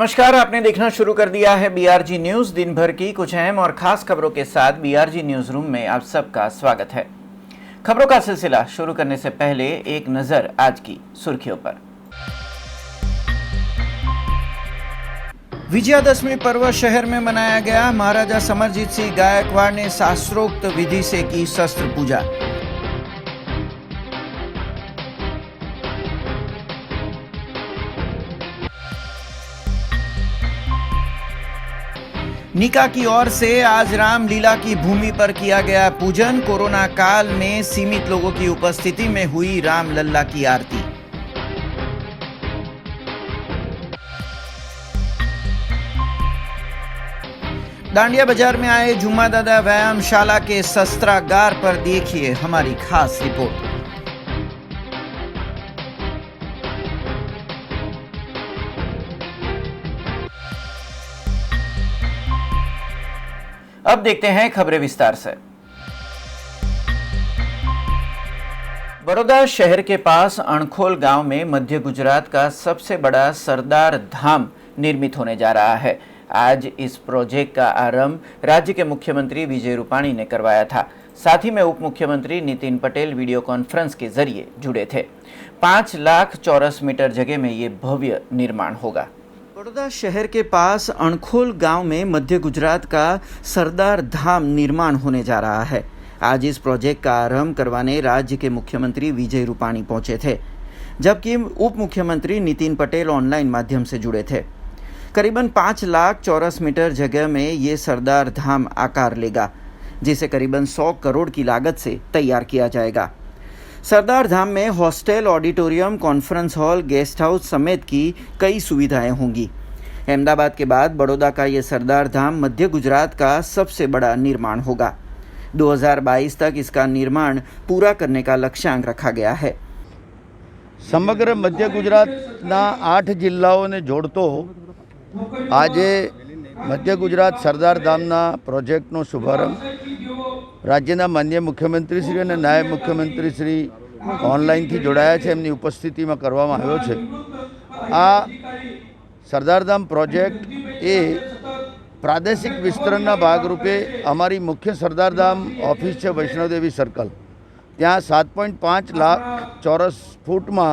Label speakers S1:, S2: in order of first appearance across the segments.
S1: नमस्कार, आपने देखना शुरू कर दिया है बीआरजी न्यूज। दिन भर की कुछ अहम और खास खबरों के साथ बीआरजी न्यूज रूम में आप सबका स्वागत है। खबरों का सिलसिला शुरू करने से पहले एक नजर आज की सुर्खियों पर। विजयादशमी पर्व शहर में मनाया गया। महाराजा समरजीत सिंह गायकवाड़ ने शास्त्रोक्त विधि से की शस्त्र पूजा। निका की ओर से आज रामलीला की भूमि पर किया गया पूजन। कोरोना काल में सीमित लोगों की उपस्थिति में हुई रामलल्ला की आरती। दांडिया बाजार में आए जुम्मादादा व्यायामशाला के शस्त्रागार पर देखिए हमारी खास रिपोर्ट। अब देखते हैं खबरें विस्तार से। बड़ौदा शहर के पास अणखोल गांव में मध्य गुजरात का सबसे बड़ा सरदार धाम निर्मित होने जा रहा है। आज इस प्रोजेक्ट का आरंभ राज्य के मुख्यमंत्री विजय रूपाणी ने करवाया था। साथ ही में उप मुख्यमंत्री नितिन पटेल वीडियो कॉन्फ्रेंस के जरिए जुड़े थे। 5 लाख चौरस मीटर जगह में ये भव्य निर्माण होगा। बड़ौदा शहर के पास अणखोल गांव में मध्य गुजरात का सरदार धाम निर्माण होने जा रहा है। आज इस प्रोजेक्ट का आरंभ करवाने राज्य के मुख्यमंत्री विजय रूपाणी पहुंचे थे, जबकि उप मुख्यमंत्री नितिन पटेल ऑनलाइन माध्यम से जुड़े थे। करीबन 5 लाख चौरस मीटर जगह में ये सरदार धाम आकार लेगा, जिसे करीबन 100 करोड़ की लागत से तैयार किया जाएगा। सरदार धाम में hostel, auditorium, conference hall, guest house समेत की कई सुविधाएं होंगी। अहमदाबाद के बाद बड़ौदा का ये सरदार धाम मध्य गुजरात का सबसे बड़ा निर्माण होगा। 2022 तक इसका निर्माण पूरा करने का लक्ष्यांक रखा गया है।
S2: समग्र मध्य गुजरातना 8 जिल्लाओने जोड़तो आजे मध्य गुजरात सरदार धामना प्रोजेक्टनो शुभारंभ राज्यना माननीय मुख्यमंत्रीश्री અને નાયબ મુખ્યમંત્રીશ્રી ઓનલાઈનથી જોડાયા છે, એમની ઉપસ્થિતિમાં કરવામાં આવ્યો છે। આ સરદારધામ પ્રોજેક્ટ એ પ્રાદેશિક વિસ્તરણના ભાગરૂપે અમારી મુખ્ય સરદારધામ ઓફિસ છે વૈષ્ણવદેવી સર્કલ, ત્યાં 7.5 લાખ ચોરસ ફૂટમાં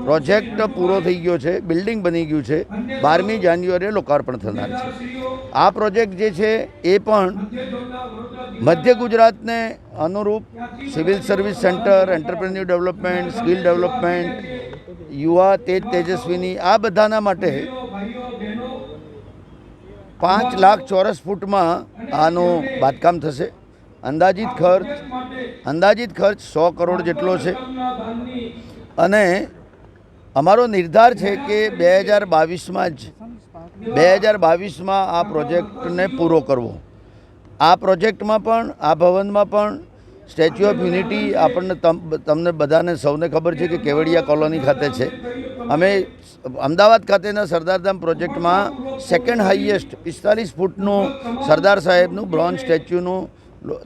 S2: પ્રોજેક્ટ પૂરો થઈ ગયો છે, બિલ્ડિંગ બની ગયું છે। 12મી જાન્યુઆરીએ લોકાર્પણ થનાર છે। આ પ્રોજેક્ટ જે છે એ પણ મધ્ય ગુજરાતને અનુરૂપ civil service centre, entrepreneur development, skill development, યુવા તેજસ્વીની આ બધાના માટે 5 લાખ ચોરસ ફૂટમાં આનું બાંધકામ થશે। અંદાજિત ખર્ચ 100 કરોડ જેટલો છે અને અમારો નિર્ધાર છે કે 2022માં આ પ્રોજેક્ટને પૂરો કરવો। આ પ્રોજેક્ટમાં પણ આ ભવનમાં પણ સ્ટેચ્યુ ઓફ યુનિટી આપણને તમને બધાને સૌને ખબર છે કે કેવડિયા કોલોની ખાતે છે। અમે અમદાવાદ ખાતેના સરદારધામ પ્રોજેક્ટમાં સેકન્ડ હાઈએસ્ટ 45 ફૂટનું સરદાર સાહેબનું બ્રોન્ઝ સ્ટેચ્યુનું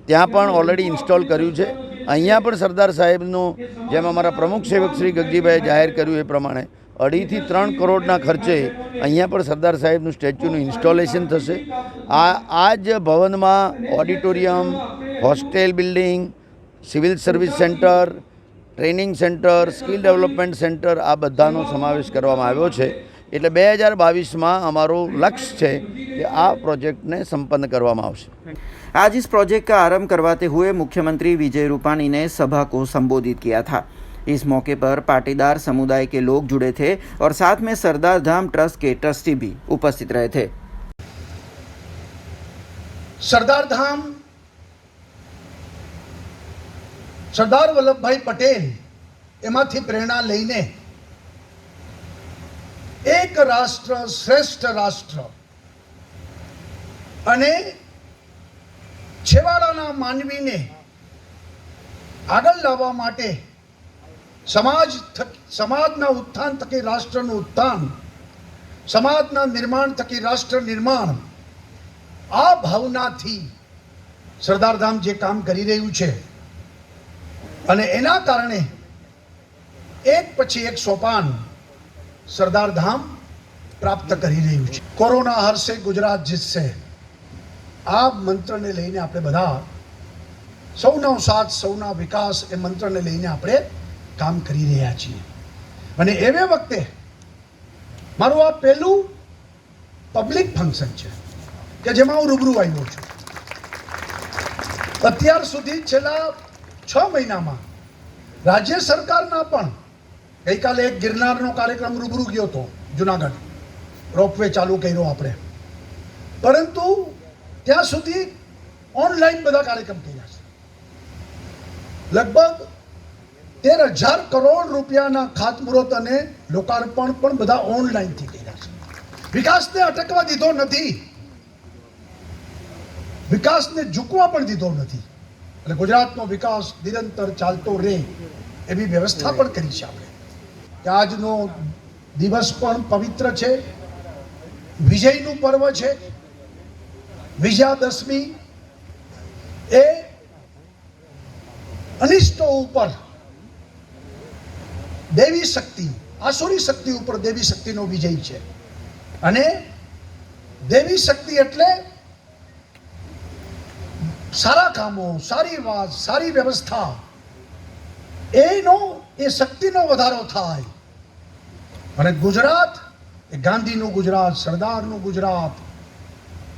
S2: ત્યાં પણ ઓલરેડી ઇન્સ્ટોલ કર્યું છે। અહીંયા પણ સરદાર સાહેબનું જેમ અમારા પ્રમુખ સેવક શ્રી ગગજીભાઈએ જાહેર કર્યું એ પ્રમાણે 2.5 થી 3 કરોડના ખર્ચે અહીંયા પણ સરદાર સાહેબનું સ્ટેચ્યુનું ઇન્સ્ટોલેશન થશે। આ જ ભવનમાં auditorium, hostel building, civil service centre, training centre, skill development centre આ બધાનો સમાવેશ કરવામાં આવ્યો છે। એટલે 2022માં અમારું લક્ષ્ય છે કે આ પ્રોજેક્ટને સંપન્ન કરવામાં આવશે।
S1: आज इस प्रोजेक्ट का आरंभ करवाते हुए मुख्यमंत्री विजय रूपाणी ने सभा को संबोधित किया था। इस मौके पर पाटीदार समुदाय के लोग जुड़े थे और साथ में सरदार धाम ट्रस्ट के ट्रस्टी भी उपस्थित रहे थे।
S3: सरदार धाम सरदार वल्लभभाई पटेल एमांथी प्रेरणा लईने एक राष्ट्र श्रेष्ठ राष्ट्र अने छेवाड़ाना मानवीने आगळ लाववा माटे समाजना उत्थान थकी राष्ट्रનું उत्थान, समाजना निर्माण थकी राष्ट्र निर्माण आ भावनाथी सरदारधाम जे काम करी रह्યું છે અને એના કારણે એક પછી એક સોપાન સરદારધામ પ્રાપ્ત કરી રહ્યું છે. કોરોના હરશે ગુજરાત જીતશે આ મંત્રને લઈને આપણે બધા સૌનો સાથ સૌના વિકાસ એ મંત્રને લઈને આપણે કામ કરી રહ્યા છીએ. અને એવે વખતે મારું આ પહેલું પબ્લિક ફંક્શન છે કે જેમાં હું રૂબરૂ આવ્યો છું. અત્યાર સુધી છેલ્લા 6 મહિનામાં રાજ્ય સરકારના પણ ગઈકાલે એક ગિરનારનો કાર્યક્રમ રૂબરૂ ગયો હતો જુનાગઢ, રોપવે ચાલુ કર્યો આપણે, પરંતુ ત્યાં સુધી ઓનલાઈન બધા કાર્યક્રમ કર્યા છે. લગભગ 13,000 કરોડ રૂપિયાના ખાતમુહૂર્ત અને લોકાર્પણ પણ બધા ઓનલાઈનથી કર્યા છે. વિકાસને અટકવા દીધો નથી, વિકાસને ઝૂકવા પણ દીધો નથી. એટલે ગુજરાતનો વિકાસ નિરંતર ચાલતો રહે એવી વ્યવસ્થા પણ કરી છે આપણે. કે આજનો દિવસ પણ પવિત્ર છે, વિજયનું પર્વ છે. વિજયાદશમી એ અનિષ્ટો ઉપર દેવી શક્તિ, આસુરી શક્તિ ઉપર દેવી શક્તિનો વિજય છે. અને દેવી શક્તિ એટલે સારા કામો, સારી વાત, સારી વ્યવસ્થા, એ શક્તિનો વધારો થાય. અને ગુજરાત એ ગાંધીનું ગુજરાત, સરદારનું ગુજરાત,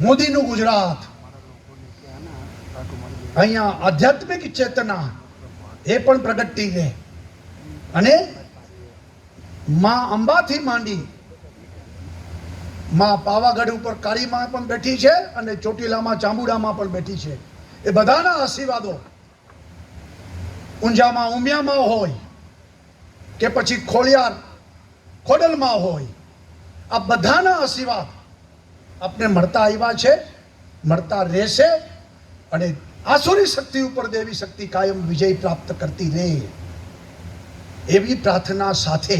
S3: મોદીનું ગુજરાત. અહીંયા આધ્યાત્મિક ચેતના એ પણ પ્રગટતી રહે. અને માં અંબાથી માંડી માં પાવાગઢ ઉપર કાળીમાં પણ બેઠી છે અને ચોટીલામાં ચામુંડામાં પણ બેઠી છે. એ બધાના આશીર્વાદો ઊંઝામાં ઉમિયામાં હોય કે પછી ખોડિયાર ખોડલમાં હોય, આ બધાના આશીર્વાદ આપને મળતા આવ્યા છે, મળતા રહેશે. અને આસુરી શક્તિ ઉપર દેવી શક્તિ કાયમ વિજય પ્રાપ્ત કરતી રહે એવી પ્રાર્થના સાથે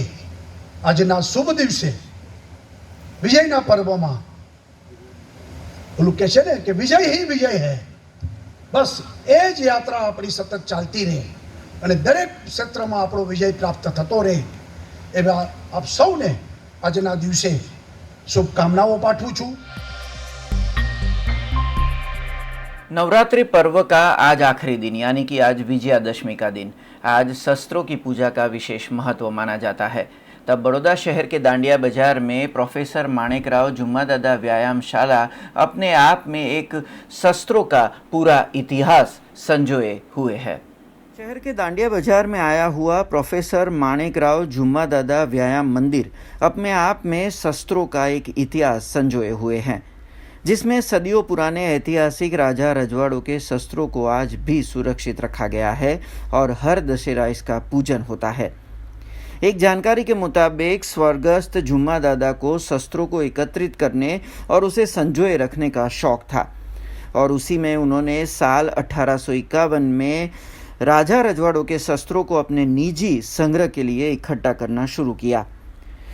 S3: આજના શુભ દિવસે વિજયના પર્વમાં ઓલું કહે છે ને કે વિજય હી વિજય હૈ, બસ એ જ યાત્રા આપણી સતત ચાલતી રહે અને દરેક ક્ષેત્રમાં આપણો વિજય પ્રાપ્ત થતો રહે એવા આપ સૌને આજના દિવસે शुभकामनाओं पाठवू छू.
S1: नवरात्रि पर्व का आज आखिरी दिन यानी कि आज विजयादशमी का दिन, आज शस्त्रों की पूजा का विशेष महत्व माना जाता है. तब बड़ौदा शहर के दांडिया बाजार में प्रोफेसर माणिकराव जुम्मादादा व्यायामशाला अपने आप में एक शस्त्रों का पूरा इतिहास संजोए हुए है. शहर के दांडिया बाजार में आया हुआ प्रोफेसर माणिकराव जुम्मादादा व्यायाम मंदिर अपने आप में शस्त्रों का एक इतिहास संजोए हुए हैं, जिसमें सदियों पुराने ऐतिहासिक राजा रजवाड़ों के शस्त्रों को आज भी सुरक्षित रखा गया है और हर दशहरा इसका पूजन होता है. एक जानकारी के मुताबिक स्वर्गस्थ जुम्मादादा को शस्त्रों को एकत्रित करने और उसे संजोए रखने का शौक था और उसी में उन्होंने साल 1851 में राजा रजवाड़ों के शस्त्रों को अपने निजी संग्रह के लिए इकट्ठा करना शुरू किया.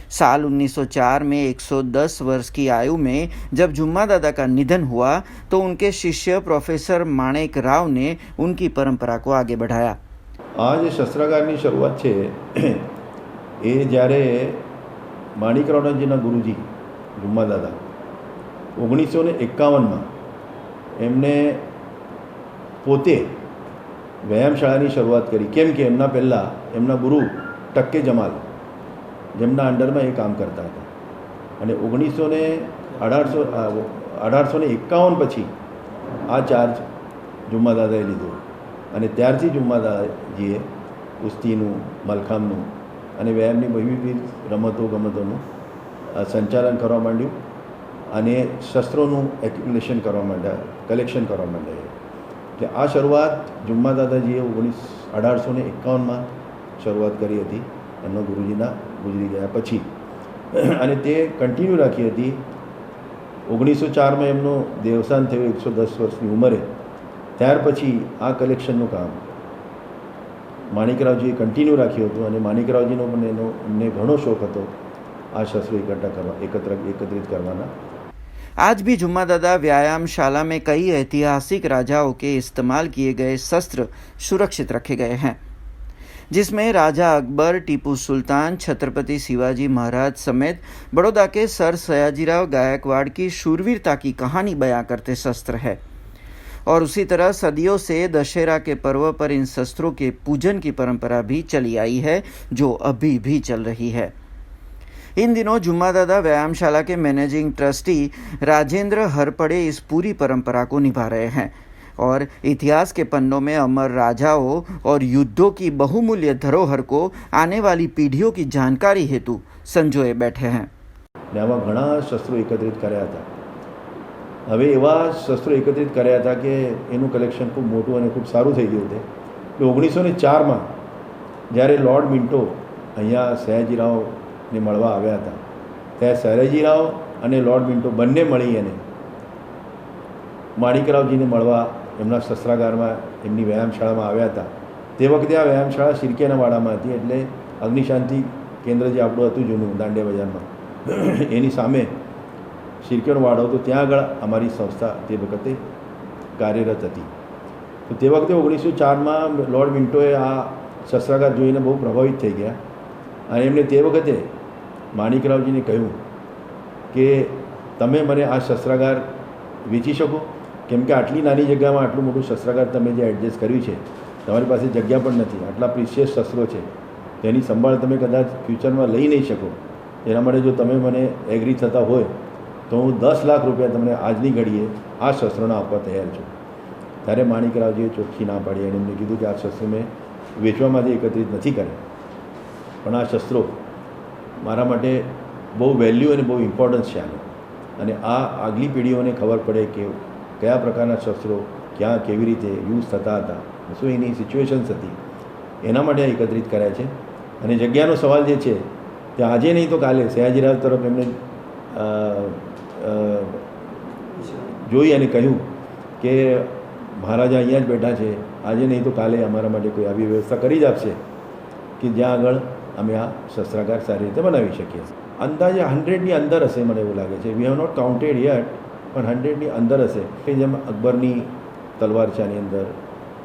S1: साल 1904 में 110 वर्ष की आयु में जब जुम्मादादा का निधन हुआ तो उनके शिष्य प्रोफेसर माणिकराव ने उनकी परंपरा को आगे बढ़ाया.
S4: आज शस्त्रागाરની શરૂઆત છે એ જ્યારે માણિકરાવજીના ગુરુજી જુમ્માદાદા 1951માં એમને પોતે વ્યાયામશાળાની શરૂઆત કરી. કેમ કે એમના પહેલાં એમના ગુરુ ટક્કે જમાલ જેમના અંડરમાં એ કામ કરતા હતા અને 1851 પછી આ ચાર્જ જુમ્માદાદાએ લીધો અને ત્યારથી જુમ્માદાદાજીએ કુસ્તીનું, મલખામનું અને વ્યાયામની વિવિધ રમતોગમતોનું સંચાલન કરવા માંડ્યું અને શસ્ત્રોનું એક્યુમ્યુલેશન કરવા માંડ્યા, કલેક્શન કરવા માંડ્યા. એટલે આ શરૂઆત જુમ્માદાદાજીએ 1851માં શરૂઆત કરી હતી એમના ગુરુજીના ગુજરી ગયા પછી અને તે કન્ટિન્યુ રાખી હતી. 1904માં એમનું દેવસાન થયું 110 વર્ષની ઉંમરે. ત્યાર પછી આ કલેક્શનનું કામ માણિકરાવજીએ કન્ટિન્યુ રાખ્યું હતું અને માણિકરાવજીનો પણ એમને ઘણો શોખ હતો આ શસ્ત્રો એકત્રિત करवाना.
S1: आज भी जुम्मादादा व्यायामशाला में कई ऐतिहासिक राजाओं के इस्तेमाल किए गए शस्त्र सुरक्षित रखे गए हैं. जिसमें राजा अकबर, टीपू सुल्तान, छत्रपति शिवाजी महाराज समेत बड़ौदा के सर सयाजीराव गायकवाड़ की शूरवीरता की कहानी बयां करते शस्त्र है। और उसी तरह सदियों से दशहरा के पर्व पर इन शस्त्रों के पूजन की परंपरा भी चली आई है, जो अभी भी चल रही है। इन दिनों जुम्मादादा व्यायामशाला के मैनेजिंग ट्रस्टी राजेंद्र हरपड़े इस पूरी परंपरा को निभा रहे हैं और इतिहास के पन्नों में अमर राजाओं और युद्धों की बहुमूल्य धरोहर को आने वाली पीढ़ियों की जानकारी हेतु संजोए बैठे हैं।
S4: આમાં ઘણા શસ્ત્રો એકત્રિત કર્યા હતા। હવે એવા શસ્ત્રો એકત્રિત કર્યા હતા કે એનું કલેક્શન ખૂબ મોટું અને ખૂબ સારું થઈ ગયું છે। તો 1904માં જ્યારે લોર્ડ મિન્ટો અહીંયા સયાજીરાવને મળવા આવ્યા હતા, ત્યારે સયાજીરાવ અને લોર્ડ મિન્ટો બંને મળી અને માણિકરાવજીને મળવા એમના શસ્ત્રાગારમાં એમની વ્યાયામશાળામાં આવ્યા હતા। તે વખતે આ વ્યાયામશાળા શિરકેના વાડામાં હતી, એટલે અગ્નિશાંતિ કેન્દ્ર જે આપણું હતું જૂનું દાંડિયા બજારમાં, એની સામે શિરકેનો વાડો, તો ત્યાં આગળ અમારી સંસ્થા તે વખતે કાર્યરત હતી। તો તે વખતે 1904માં લોર્ડ મિન્ટોએ આ શસ્ત્રાગાર જોઈને બહુ પ્રભાવિત થઈ ગયા અને એમણે તે વખતે માણિકરાવજીને કહ્યું કે તમે મને આ શસ્ત્રાગાર વેચી શકો, કેમ કે આટલી નાની જગ્યામાં આટલું મોટું શસ્ત્રાગાર તમે જે એડજસ્ટ કર્યું છે, તમારી પાસે જગ્યા પણ નથી, આટલા પ્રિશિયસ શસ્ત્રો છે, તેની સંભાળ તમે કદાચ ફ્યુચરમાં લઈ નહીં શકો। એના માટે જો તમે મને એગ્રી થતા હોય તો હું 10 લાખ રૂપિયા તમને આજની ઘડીએ આ શસ્ત્રોના આપવા તૈયાર છું। ત્યારે માણિકરાવજીએ ચોખ્ખી ના પાડી અને એમને કીધું કે આ શસ્ત્રો મેં વેચવા માટે એકત્રિત નથી કર્યા, પણ આ શસ્ત્રો મારા માટે બહુ વેલ્યુ અને બહુ ઇમ્પોર્ટન્સ છે આને, અને આ આગલી પેઢીઓને ખબર પડે કે કયા પ્રકારના શસ્ત્રો ક્યાં કેવી રીતે યુઝ થતા હતા, શું એની સિચ્યુએશન્સ હતી, એના માટે એકત્રિત કર્યા છે। અને જગ્યાનો સવાલ જે છે તે આજે નહીં તો કાલે સયાજીરાવ તરફ એમને જોઈ અને કહ્યું કે મહારાજા અહીંયા જ બેઠા છે, આજે નહીં તો કાલે અમારા માટે કોઈ આવી વ્યવસ્થા કરી જ આપશે કે જ્યાં આગળ અમે આ શસ્ત્રાગાર સારી રીતે બનાવી શકીએ। અંદાજે 100ની અંદર હશે, મને એવું લાગે છે। We have not counted yet, પણ 100ની અંદર હશે। કે જેમ અકબરની તલવાર છે આની અંદર,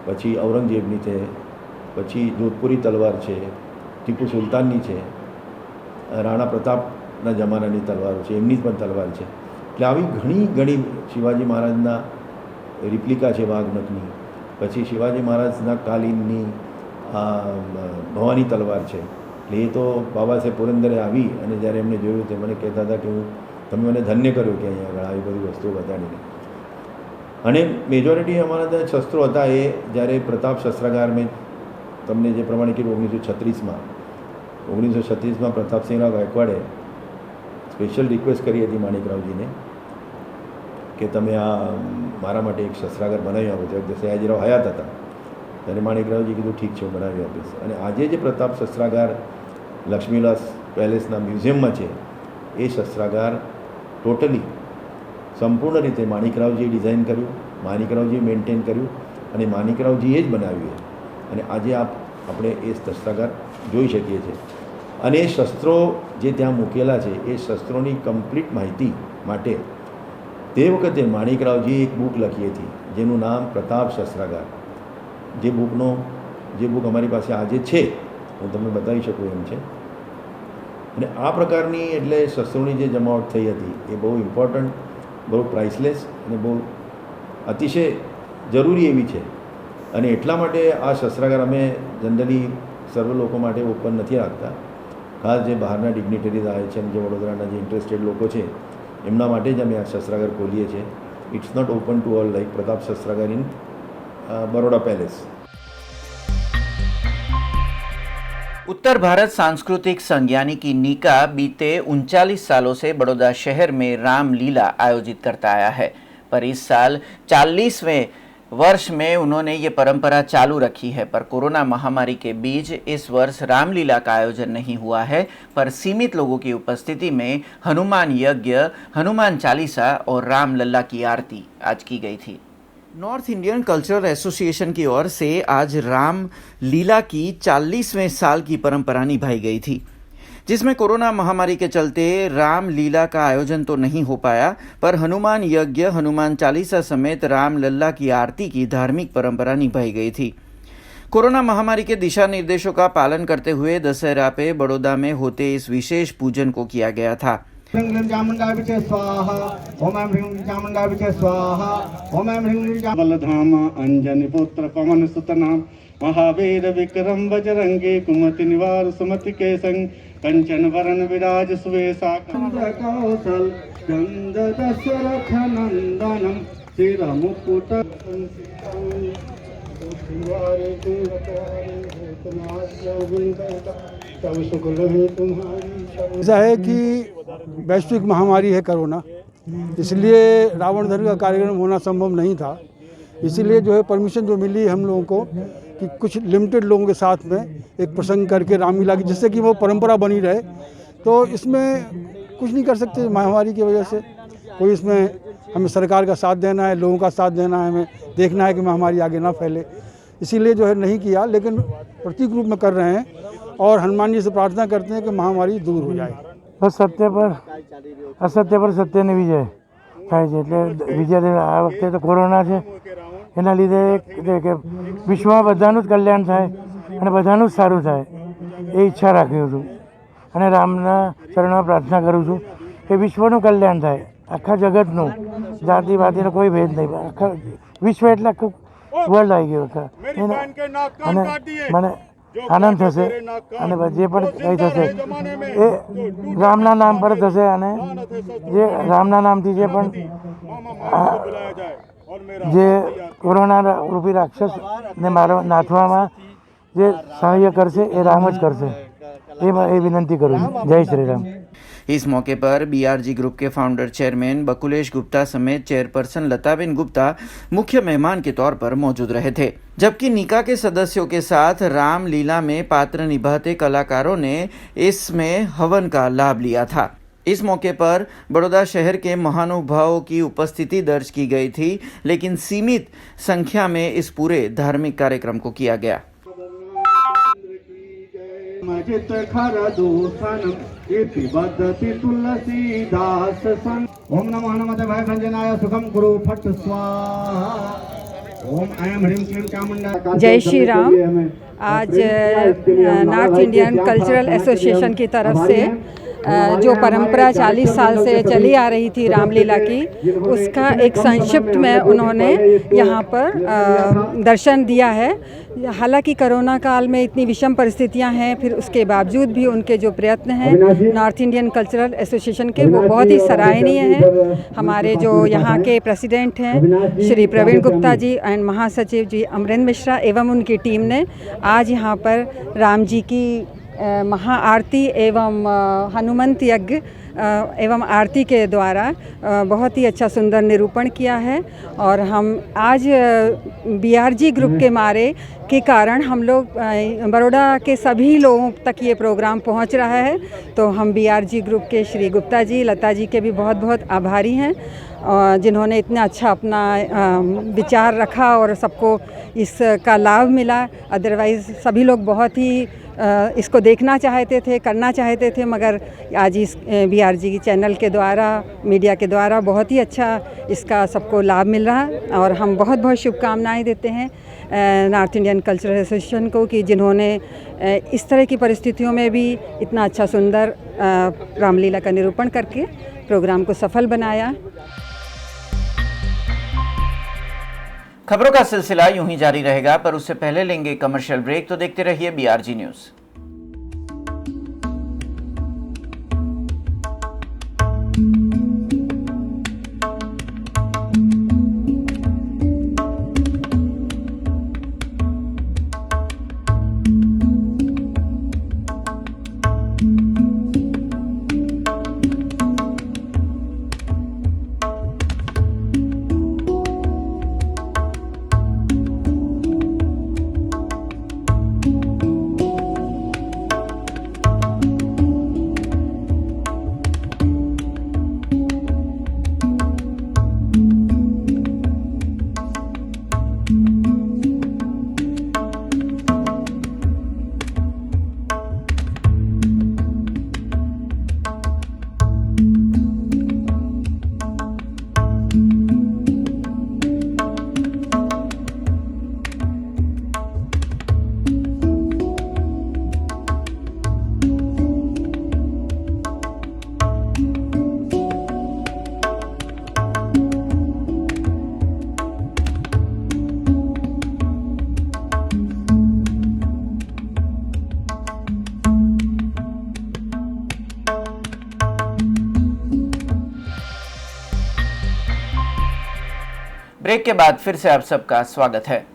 S4: પછી ઔરંગઝેબની છે, પછી જોધપુરી તલવાર છે, ટીપુ સુલતાનની છે, રાણા પ્રતાપના જમાનાની તલવારો છે, એમની પણ તલવાર છે। એટલે આવી ઘણી શિવાજી મહારાજના રિપ્લિકા છે વાઘનખની, પછી શિવાજી મહારાજના કાલીનની ભવાની તલવાર છે। એટલે એ તો બાબા સાહેબ પુરંદરે આવી અને જ્યારે એમને જોયું તે મને કહેતા હતા કે તમે મને ધન્ય કર્યો કે અહીંયા આગળ આવી બધી વસ્તુઓ બતાડીને। અને મેજોરિટી અમારા ત્યાં શસ્ત્રો હતા એ જ્યારે પ્રતાપ શસ્ત્રાગાર મેં તમને જે પ્રમાણે કીધું 1936માં પ્રતાપસિંહરાવ ગાયકવાડે સ્પેશિયલ રિક્વેસ્ટ કરી હતી માણિકરાવજીને કે તમે આ મારા માટે એક શસ્ત્રાગાર બનાવી આપો। તે વખતે સયાજીરાવ હયાત હતા, ત્યારે માણિકરાવજી કીધું ઠીક છે હું બનાવી આપીશ। અને આજે જે પ્રતાપ શસ્ત્રાગાર લક્ષ્મીવિલાસ પેલેસના મ્યુઝિયમમાં છે, એ શસ્ત્રાગાર ટોટલી સંપૂર્ણ રીતે માણિકરાવજીએ ડિઝાઇન કર્યું, માણિકરાવજીએ મેન્ટેન કર્યું અને માણિકરાવજીએ જ બનાવ્યું છે। અને આજે આપણે એ શસ્ત્રાગાર જોઈ શકીએ છીએ। અને એ શસ્ત્રો જે ત્યાં મૂકેલા છે, એ શસ્ત્રોની કમ્પ્લીટ માહિતી માટે તે વખતે માણિકરાવજીએ એક બુક લખી હતી જેનું નામ પ્રતાપ શસ્ત્રાગાર। જે બુક અમારી પાસે આજે છે, હું તમને બતાવી શકું એમ છે। અને આ પ્રકારની એટલે શસ્ત્રોની જે જમાવટ થઈ હતી એ બહુ ઇમ્પોર્ટન્ટ, બહુ પ્રાઇસલેસ અને બહુ અતિશય જરૂરી એવી છે। અને એટલા માટે આ શસ્ત્રાગાર અમે જનરલી સર્વ લોકો માટે ઓપન નથી રાખતા, ખાસ જે બહારના ડિગ્નિટરીઝ આવે છે અને જે વડોદરાના જે ઇન્ટરેસ્ટેડ લોકો છે એમના માટે જ અમે આ શસ્ત્રાગાર ખોલીએ છીએ। It's not open to all like Pratap શસ્ત્રાગાર ઇન बड़ौदा पैलेस।
S1: उत्तर भारत सांस्कृतिक संघ यानी कि नीका बीते 39 सालों से बड़ौदा शहर में रामलीला आयोजित करता आया है, पर इस साल 40वें वर्ष में उन्होंने ये परंपरा चालू रखी है। पर कोरोना महामारी के बीच इस वर्ष रामलीला का आयोजन नहीं हुआ है, पर सीमित लोगों की उपस्थिति में हनुमान यज्ञ, हनुमान चालीसा और रामलल्ला की आरती आज की गई थी। नॉर्थ इंडियन कल्चरल एसोसिएशन की ओर से आज राम लीला की 40वें साल की परंपरा निभाई गई थी, जिसमें कोरोना महामारी के चलते राम लीला का आयोजन तो नहीं हो पाया, पर हनुमान यज्ञ, हनुमान चालीसा समेत राम लल्ला की आरती की धार्मिक परंपरा निभाई गई थी। कोरोना महामारी के दिशा निर्देशों का पालन करते हुए दशहरा पे बड़ौदा में होते इस विशेष पूजन को किया गया था।
S5: बलधाम अंजनी पुत्र पवन सुत नाम महावीर विक्रम बजरंगी कुमति निवार सुमति के संग कंचन वरण विराज सुवेशा कौशल गंध दशरथ नंदनम सिर मुकुट
S6: ऐसा है कि वैश्विक महामारी है कोरोना, इसलिए रावण दहन का कार्यक्रम होना संभव नहीं था। इसीलिए जो है परमिशन जो मिली हम लोगों को कि कुछ लिमिटेड लोगों के साथ में एक प्रसंग करके रामलीला की, जिससे कि वो परंपरा बनी रहे। तो इसमें कुछ नहीं कर सकते महामारी की वजह से। कोई इसमें हमें सरकार का साथ देना है, लोगों का साथ देना है, हमें देखना है कि महामारी आगे ना फैले। इसीलिए जो है नहीं किया, लेकिन प्रतीक रूप में कर रहे हैं और हनुमान जी से प्रार्थना करते हैं कि महामारी दूर हो जाए।
S7: बस सत्य पर सत्यની વિજય થાય છે, એટલે વિજય આ વખતે તો કોરોના છે એના લીધે કે વિશ્વમાં બધાનું જ કલ્યાણ થાય અને બધાનું જ સારું થાય એ ઈચ્છા રાખ્યું છું અને રામના ચરણમાં પ્રાર્થના કરું છું કે વિશ્વનું કલ્યાણ થાય, આખા જગતનું, જાતિ વાતિનો કોઈ ભેદ નહીં, આખા વિશ્વ એટલે આખું વર્લ્ડ આવી ગયું અને મને આનંદ થશે અને જે પણ કંઈ થશે એ રામના નામ પર થશે અને જે રામના નામથી જે પણ જે કોરોના રૂપી રાક્ષસને નાથવામાં જે સહાય કરશે એ રામ જ કરશે એ વિનંતી કરું છું। જય શ્રી રામ।
S1: इस मौके पर बीआरजी ग्रुप के फाउंडर चेयरमैन बकुलेश गुप्ता समेत चेयरपर्सन लताबेन गुप्ता मुख्य मेहमान के तौर पर मौजूद रहे थे, जबकि निका के सदस्यों के साथ रामलीला में पात्र निभाते कलाकारों ने इसमें हवन का लाभ लिया था। इस मौके पर बड़ौदा शहर के महानुभावों की उपस्थिति दर्ज की गई थी, लेकिन सीमित संख्या में इस पूरे धार्मिक कार्यक्रम को किया गया।
S5: मजित खर दूषण इति बदति तुलसीदास सन। ओम नमो हनुमते भय भंजनाय सुखम गुरु फट स्वाहा। ओम ऐं ह्रीं क्लीं चामुंडा।
S8: जय श्री राम। आज नॉर्थ इंडियन कल्चरल एसोसिएशन की तरफ से जो परंपरा 40 साल से चली आ रही थी रामलीला की, उसका एक संक्षिप्त में उन्होंने यहाँ पर दर्शन दिया है। हालांकि कोरोना काल में इतनी विषम परिस्थितियाँ हैं, फिर उसके बावजूद भी उनके जो प्रयत्न हैं नॉर्थ इंडियन कल्चरल एसोसिएशन के, वो बहुत ही सराहनीय हैं। हमारे जो यहाँ के प्रेसिडेंट हैं श्री प्रवीण गुप्ता जी एंड महासचिव जी अमरेंद्र मिश्रा एवं उनकी टीम ने आज यहाँ पर राम जी की महाआरती एवं हनुमंत यज्ञ एवं आरती के द्वारा बहुत ही अच्छा सुंदर निरूपण किया है। और हम आज बीआरजी ग्रुप के मारे के कारण हम लोग बड़ौदा के सभी लोगों तक ये प्रोग्राम पहुंच रहा है, तो हम बीआरजी ग्रुप के श्री गुप्ता जी, लता जी के भी बहुत बहुत आभारी हैं, जिन्होंने इतना अच्छा अपना विचार रखा और सबको इसका लाभ मिला। अदरवाइज़ सभी लोग बहुत ही इसको देखना चाहते थे, करना चाहते थे, मगर आज इस बीआरजी चैनल के द्वारा, मीडिया के द्वारा बहुत ही अच्छा इसका सबको लाभ मिल रहा है। और हम बहुत बहुत शुभकामनाएं देते हैं नॉर्थ इंडियन कल्चरल एसोसिएशन को कि जिन्होंने इस तरह की परिस्थितियों में भी इतना अच्छा सुंदर रामलीला का निरूपण करके प्रोग्राम को सफल बनाया।
S1: खबरों का सिलसिला यूं ही जारी रहेगा, पर उससे पहले लेंगे कमर्शियल ब्रेक, तो देखते रहिए बीआरजी न्यूज़। ब्रेक के बाद फिर से आप सबका स्वागत है।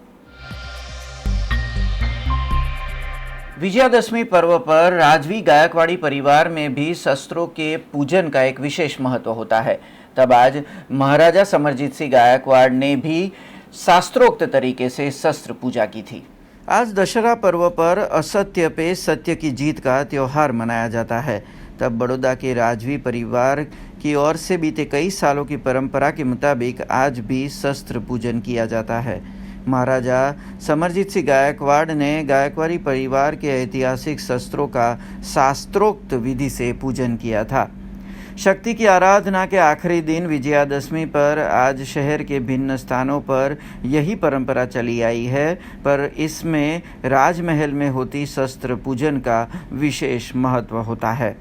S1: विजयादशमी पर्व पर राजवी गायकवाड़ी परिवार में भी शस्त्रों के पूजन का एक विशेष महत्व होता है। तब आज महाराजा समरजीत सिंह गायकवाड़ ने भी शास्त्रोक्त तरीके से शस्त्र पूजा की थी। आज दशहरा पर्व पर असत्य पे सत्य की जीत का त्यौहार मनाया जाता है। तब बड़ौदा के राजवी परिवार की ओर से बीते कई सालों की परंपरा के मुताबिक आज भी शस्त्र पूजन किया जाता है। महाराजा समरजीत सिंह गायकवाड़ ने गायकवाड़ी परिवार के ऐतिहासिक शस्त्रों का शास्त्रोक्त विधि से पूजन किया था। शक्ति की आराधना के आखिरी दिन विजयादशमी पर आज शहर के भिन्न स्थानों पर यही परंपरा चली आई है, पर इसमें राजमहल में होती शस्त्र पूजन का विशेष महत्व होता है।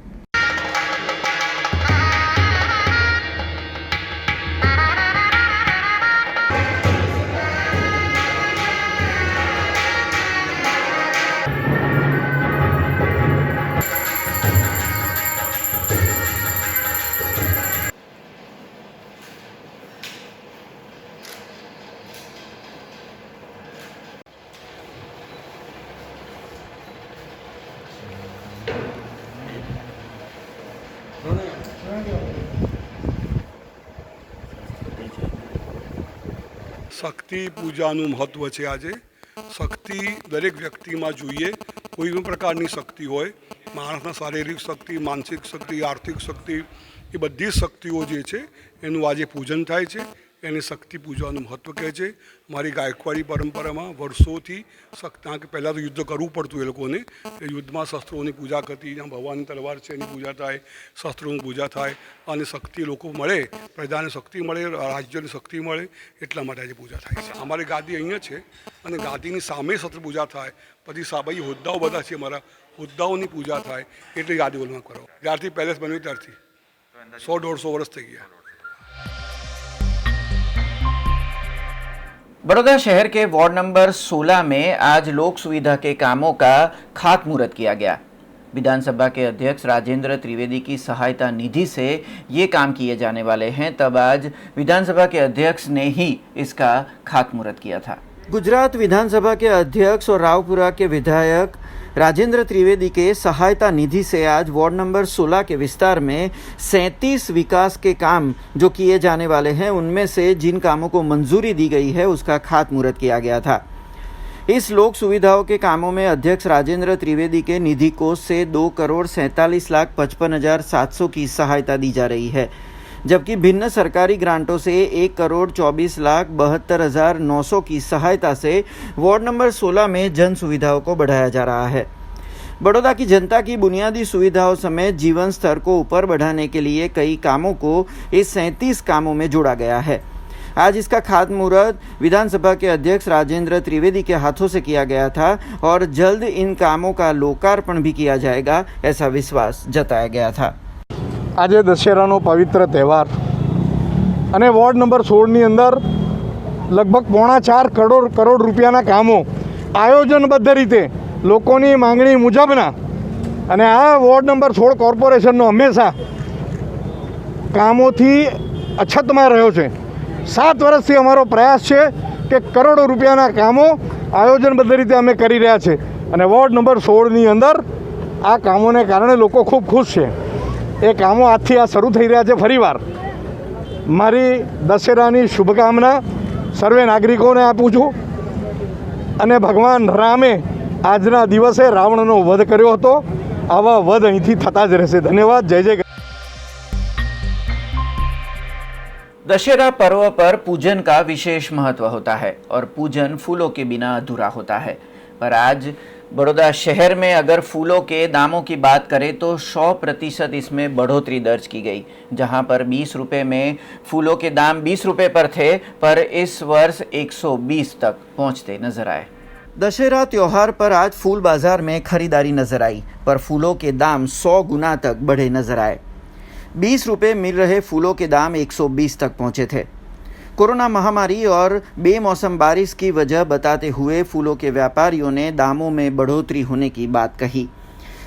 S9: શક્તિ પૂજાનું મહત્ત્વ છે। આજે શક્તિ દરેક વ્યક્તિમાં જોઈએ, કોઈ પણ પ્રકારની શક્તિ હોય, માણસના શારીરિક શક્તિ, માનસિક શક્તિ, આર્થિક શક્તિ, એ બધી શક્તિઓ જે છે એનું આજે પૂજન થાય છે। એને શક્તિ પૂજાનું મહત્ત્વ કહે છે। મારી ગાયકવાડી પરંપરામાં વર્ષોથી કારણ કે પહેલાં તો યુદ્ધ કરવું પડતું એ લોકોને, એ યુદ્ધમાં શસ્ત્રોની પૂજા કરતી, જ્યાં ભગવાનની તલવાર છે એની પૂજા થાય, શસ્ત્રોની પૂજા થાય અને શક્તિ લોકો મળે, પ્રજાને શક્તિ મળે, રાજ્યની શક્તિ મળે, એટલા માટે આજે પૂજા થાય છે। અમારી ગાદી અહીંયા છે અને ગાદીની સામે શસ્ત્ર પૂજા થાય, પછી સાબાઈ હોદ્દાઓ બધા છે, અમારા હોદ્દાઓની પૂજા થાય, એટલે ગાદી બોલમાં કરો। જ્યારથી પેલેસ બન્યું ત્યારથી 100-150 વર્ષ થઈ ગયા।
S1: बड़ौदा शहर के वार्ड नंबर 16 में आज लोक सुविधा के कामों का खातमुहूर्त किया गया। विधानसभा के अध्यक्ष राजेंद्र त्रिवेदी की सहायता निधि से ये काम किए जाने वाले हैं। तब आज विधानसभा के अध्यक्ष ने ही इसका खातमुहूर्त किया था। गुजरात विधानसभा के अध्यक्ष और रावपुरा के विधायक राजेंद्र त्रिवेदी के सहायता निधि से आज वार्ड नंबर 16 के विस्तार में 37 विकास के काम जो किए जाने वाले हैं, उनमें से जिन कामों को मंजूरी दी गई है उसका खातमुहूर्त किया गया था। इस लोक सुविधाओं के कामों में अध्यक्ष राजेंद्र त्रिवेदी के निधि कोष से 2,47,55,700 की सहायता दी जा रही है, जबकि भिन्न सरकारी ग्रांटों से 1,24,72,900 की सहायता से वार्ड नंबर 16 में जन सुविधाओं को बढ़ाया जा रहा है। बड़ौदा की जनता की बुनियादी सुविधाओं समेत जीवन स्तर को ऊपर बढ़ाने के लिए कई कामों को इस 37 कामों में जोड़ा गया है। आज इसका खातमुहूर्त विधानसभा के अध्यक्ष राजेंद्र त्रिवेदी के हाथों से किया गया था और जल्द इन कामों का लोकार्पण भी किया जाएगा, ऐसा विश्वास जताया गया था।
S10: આજે દશેરાનો પવિત્ર તહેવાર અને વોર્ડ નંબર 16ની અંદર લગભગ 4.5 કરોડ રૂપિયાના કામો આયોજનબદ્ધ રીતે લોકોની માંગણી મુજબના, અને આ વોર્ડ નંબર 16 કોર્પોરેશનનો હંમેશા કામોથી અછતમાં રહ્યો છે। 7 વર્ષથી અમારો પ્રયાસ છે કે કરોડો રૂપિયાના કામો આયોજનબદ્ધ રીતે અમે કરી રહ્યા છે અને વોર્ડ નંબર 16ની અંદર આ કામોને કારણે લોકો ખૂબ ખુશ છે। એ કામો આજથી આ શરૂ થઈ રહ્યા છે। ફરીવાર મારી દશેરાની શુભકામના સર્વે નાગરિકોને આપું છું અને ભગવાન રામે આજના દિવસે રાવણનો વધ કર્યો હતો, આવા વધ અહીંથી થતા જ રહેશે। ધન્યવાદ। જય જય।
S1: दशहरा पर्व पर पूजन का विशेष महत्व होता है और पूजन फूलों के बिना अधूरा होता है। पर आज बड़ौदा शहर में अगर फूलों के दामों की बात करें तो 100% इसमें बढ़ोतरी दर्ज की गई। जहां पर 20 रुपये में फूलों के दाम 20 रुपये पर थे, पर इस वर्ष 120 तक पहुंचते नजर आए। दशहरा त्योहार पर आज फूल बाजार में खरीदारी नजर आई, पर फूलों के दाम 100 गुना तक बढ़े नजर आए। 20 रुपये मिल रहे फूलों के दाम 120 तक पहुंचे थे। कोरोना महामारी और बेमौसम बारिश की वजह बताते हुए फूलों के व्यापारियों ने दामों में बढ़ोतरी होने की बात कही।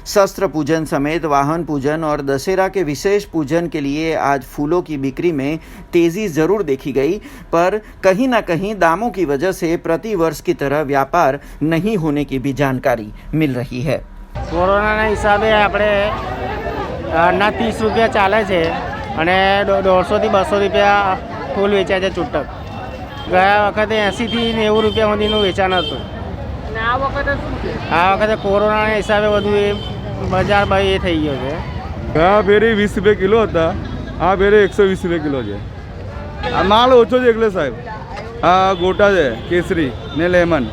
S1: शस्त्र पूजन समेत वाहन पूजन और दशहरा के विशेष पूजन के लिए आज फूलों की बिक्री में तेजी जरूर देखी गई, पर कहीं ना कहीं दामों की वजह से प्रति वर्ष की तरह व्यापार नहीं होने की भी जानकारी मिल रही है।
S7: કોરોનાના હિસાબે આપણે ના 30 રૂપિયા ચાલે છે અને 150 થી 200 રૂપિયા ફૂલ વેચાય છે છૂટક. ગયા વખતે 80 થી 90 રૂપિયા સુધીનું વેચાણ હતું. આ વખતે કોરોનાના હિસાબે બધું એ બજાર ભાઈ એ થઈ ગયો છે.
S10: ગયા ફેરી 20 રૂપિયા કિલો હતા, આ ફેરી 120 રૂપિયા કિલો છે. આ માલ ઓછો છે એટલે સાહેબ. આ ગોટા છે કેસરી ને લેમન.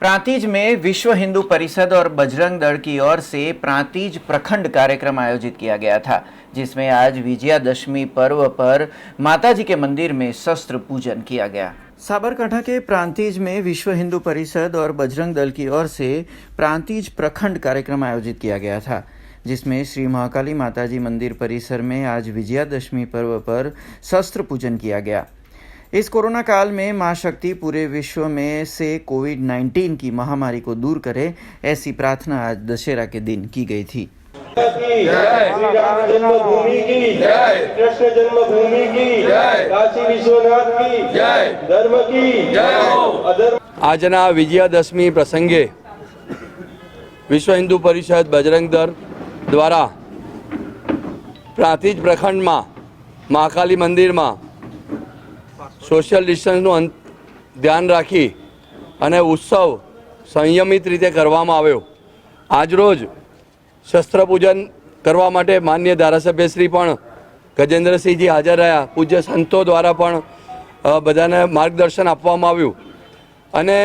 S1: प्रांतिज में विश्व हिंदू परिषद और बजरंग दल की ओर से प्रांतिज प्रखंड कार्यक्रम आयोजित किया गया था, जिसमें आज विजयादशमी पर्व पर माताजी के मंदिर में शस्त्र पूजन किया गया। साबरकांठा के प्रांतिज में विश्व हिंदू परिषद और बजरंग दल की ओर से प्रांतिज प्रखंड कार्यक्रम आयोजित किया गया था, जिसमें श्री महाकाली माताजी मंदिर परिसर में आज विजयादशमी पर्व पर शस्त्र पूजन किया गया। इस कोरोना काल में मां शक्ति पूरे विश्व में से कोविड-19 की महामारी को दूर करे, ऐसी प्रार्थना आज दशहरा के दिन की गई थी।
S5: जन्मभूमि की जय, कृष्ण जन्मभूमि की जय, काशी विश्वनाथ की जय, धर्म की जय।
S11: આજના વિજયાદશમી પ્રસંગે વિશ્વ હિન્દુ પરિષદ બજરંગ દળ દ્વારા પ્રાંતિજ પ્રખંડમાં મહાકાલી મંદિરમાં સોશિયલ ડિસ્ટન્સનું ધ્યાન રાખી અને ઉત્સવ સંયમિત રીતે કરવામાં આવ્યો। આજરોજ શસ્ત્ર પૂજન કરવા માટે માન્ય ધારાસભ્યશ્રી પણ ગજેન્દ્રસિંહજી હાજર રહ્યા। પૂજ્ય સંતો દ્વારા પણ બધાને માર્ગદર્શન આપવામાં આવ્યું અને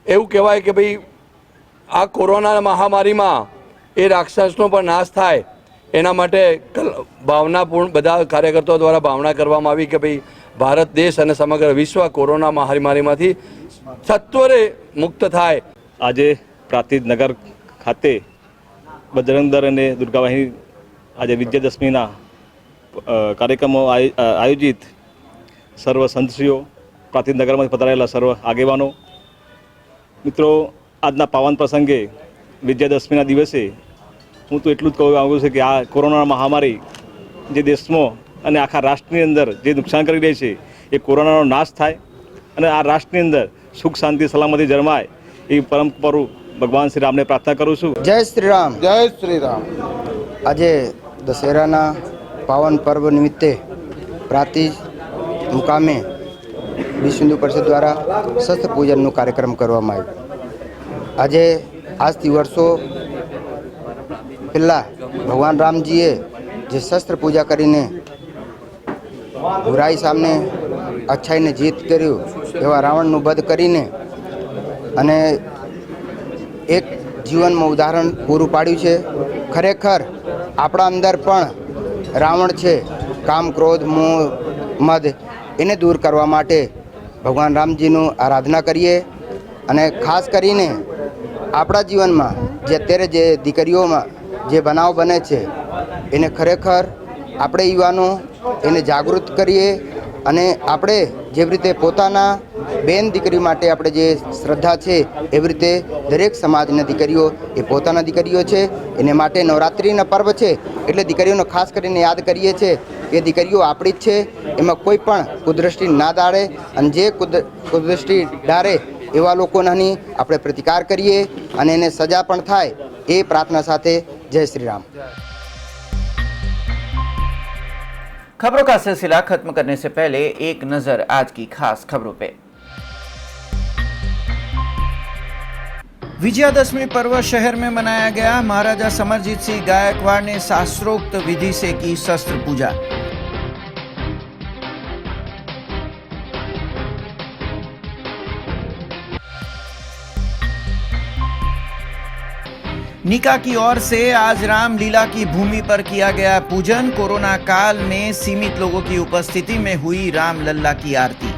S11: એવું કહેવાય કે ભાઈ આ કોરોના મહામારીમાં એ રાક્ષસનો પણ નાશ થાય એના માટે ભાવનાપૂર્ણ બધા કાર્યકર્તાઓ દ્વારા ભાવના કરવામાં આવી કે ભાઈ ભારત દેશ અને સમગ્ર વિશ્વ કોરોના મહામારીમાંથી સત્વરે મુક્ત થાય।
S12: આજે પ્રાંતિજ નગર ખાતે બજરંગ દળ અને દુર્ગાવાહિની આજે વિજયાદશમીના કાર્યક્રમો આયોજિત સર્વ સંતશ્રીઓ, પ્રાંતિજ નગરમાંથી પધારેલા સર્વ આગેવાનો, મિત્રો, આજના પાવન પ્રસંગે વિજયાદશમીના દિવસે હું તો એટલું જ કહેવા માગું છું કે આ કોરોના મહામારી જે દેશમાં અને આખા રાષ્ટ્રની અંદર જે નુકસાન કરી રહી છે એ કોરોનાનો નાશ થાય અને આ રાષ્ટ્રની અંદર સુખ શાંતિ સલામતી જળવાય એ પરમ પ્રભુ ભગવાન શ્રી રામને પ્રાર્થના કરું છું।
S13: જય શ્રી રામ, જય શ્રી રામ। આજે દશેરાના પાવન પર્વ નિમિત્તે પ્રાંતિજ મુકામે વિશ્વ હિન્દુ પરિષદ દ્વારા શસ્ત્ર પૂજનનો કાર્યક્રમ કરવામાં આવ્યો। આજે આજથી વર્ષો પહેલાં ભગવાન રામજીએ જે શસ્ત્ર પૂજા કરીને બુરાઈ સામે અચ્છાઈને જીત કર્યું એવા રાવણનું વધ કરીને અને એક જીવનમાં ઉદાહરણ પૂરું પાડ્યું છે। ખરેખર આપણા અંદર પણ રાવણ છે, કામ, ક્રોધ, મોહ, મદ, એને દૂર કરવા માટે ભગવાન રામજીનું આરાધના કરીએ અને ખાસ કરીને આપણા જીવનમાં જે અત્યારે જે દીકરીઓમાં જે બનાવ બને છે એને ખરેખર આપણે યુવાનો એને જાગૃત કરીએ અને આપણે જેવી રીતે પોતાના બેન દીકરી માટે આપણે જે શ્રદ્ધા છે એવી રીતે દરેક સમાજની દીકરીઓ એ પોતાના દીકરીઓ છે, એને માટે નવરાત્રિના પર્વ છે એટલે દીકરીઓને ખાસ કરીને યાદ કરીએ છીએ કે દીકરીઓ આપણી જ છે, એમાં કોઈ પણ કુદૃષ્ટિ ના દાડે અને જે કુદૃષ્ટિ ડારે એવા લોકોની આપણે પ્રતિકાર કરીએ અને એને સજા પણ થાય એ પ્રાર્થના સાથે जय श्री राम।
S1: खबरों का सिलसिला खत्म करने से पहले एक नजर आज की खास खबरों पे। विजयादशमी पर्व शहर में मनाया गया। महाराजा समरजीत सिंह गायकवाड़ ने शास्त्रोक्त विधि से की शस्त्र पूजा। निका की ओर से आज रामलीला की भूमि पर किया गया पूजन। कोरोना काल में सीमित लोगों की उपस्थिति में हुई रामलल्ला की आरती।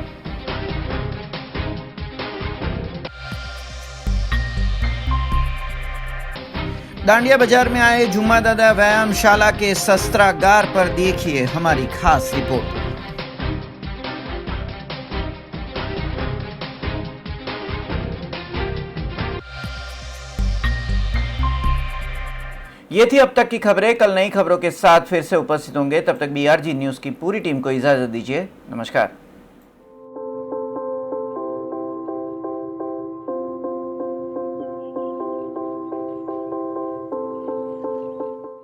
S1: दांडिया बाजार में आए जुम्मादादा व्यायामशाला के शस्त्रागार पर देखिए हमारी खास रिपोर्ट। ये थी अब तक की खबरें। कल नई खबरों के साथ फिर से उपस्थित होंगे। तब तक BRG न्यूज़ की पूरी टीम को इजाज़त दीजिए। नमस्कार।